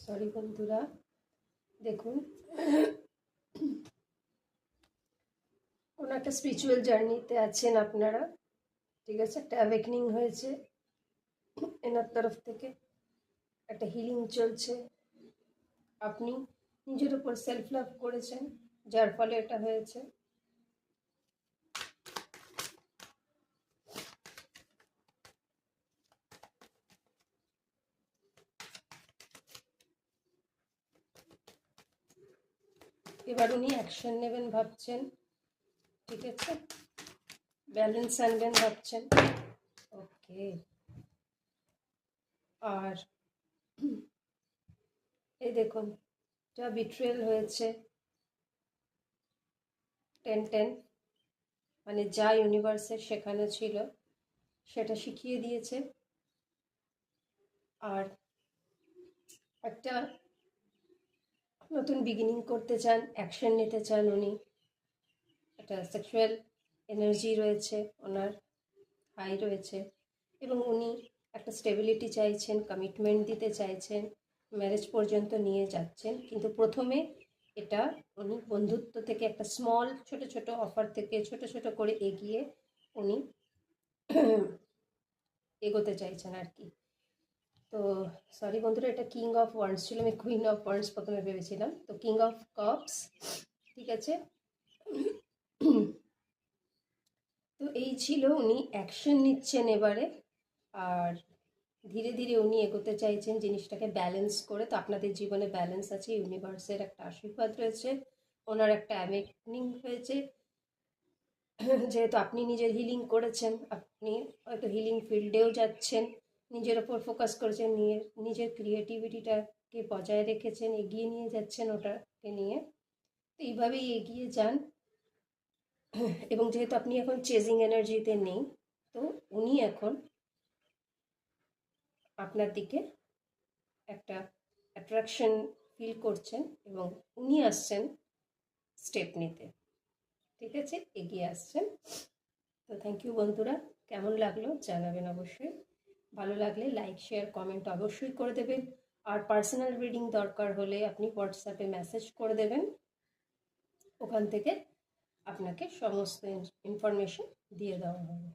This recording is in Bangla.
সরি বন্ধুরা, দেখুন কোনো একটা স্পিরিচুয়াল জার্নিতে আছেন আপনারা, ঠিক আছে? একটা অ্যাওয়েকনিং হয়েছে এনার তরফ থেকে, একটা হিলিং চলছে। আপনি নিজের উপর সেলফ লাভ করেছেন, যার ফলে এটা হয়েছে। এবার উনি অ্যাকশন নেবেন ভাবছেন, ঠিক আছে? ব্যালেন্স আনবেন ভাবছেন। ওকে, আর এই দেখুন, যা বিট্রেল হয়েছে 10-10, মানে যা ইউনিভার্সের সেখানে ছিল সেটা শিখিয়ে দিয়েছে। আর একটা নতুন বিগিনিং করতে চান, অ্যাকশন নিতে চান উনি। একটা সেক্সুয়াল এনার্জি রয়েছে ওনার, হাই রয়েছে, এবং উনি একটা স্টেবিলিটি চাইছেন, কমিটমেন্ট দিতে চাইছেন, ম্যারেজ পর্যন্ত নিয়ে যাচ্ছেন। কিন্তু প্রথমে এটা উনি বন্ধুত্ব থেকে একটা স্মল ছোট ছোট অফার থেকে ছোট ছোট করে এগিয়ে উনি এগোতে চাইছেন আর কি। তো সরি বন্ধুরা, এটা কিং অফ ওয়ান্ডস ছিল, আমি কুইন অফ ওয়ান্ডস প্রথমে ভেবেছিলাম। তো কিং অফ কাপস, ঠিক আছে? তো এই ছিল, উনি অ্যাকশন নিচ্ছেন এবারে, আর ধীরে ধীরে উনি এগোতে চাইছেন জিনিসটাকে ব্যালেন্স করে। তো আপনাদের জীবনে ব্যালেন্স আছে, ইউনিভার্সের একটা আশীর্বাদ রয়েছে, ওনার একটা অ্যাওয়েকনিং হয়েছে। যেহেতু আপনি নিজের হিলিং করেছেন, আপনি হয়তো হিলিং ফিল্ডেও যাচ্ছেন, নিজের ওপর ফোকাস করেছেন, নিজের ক্রিয়েটিভিটিটাকে বজায় রেখেছেন, এগিয়ে নিয়ে যাচ্ছেন ওটাকে নিয়ে। তো এইভাবেই এগিয়ে যান। এবং যেহেতু আপনি এখন চেজিং এনার্জিতে নেই, তো উনি এখন আপনার দিকে একটা অ্যাট্রাকশন ফিল করছেন এবং উনি আসছেন স্টেপ নিতে, ঠিক আছে? এগিয়ে আসছেন। তো থ্যাংক ইউ বন্ধুরা, কেমন লাগলো জানাবেন অবশ্যই। ভালো লাগলে লাইক শেয়ার কমেন্ট অবশ্যই করে দেবেন। আর পার্সোনাল রিডিং দরকার হলে আপনি হোয়াটসঅ্যাপে মেসেজ করে দেবেন, ওখান থেকে আপনাকে সমস্ত ইনফরমেশন দিয়ে দেওয়া হবে।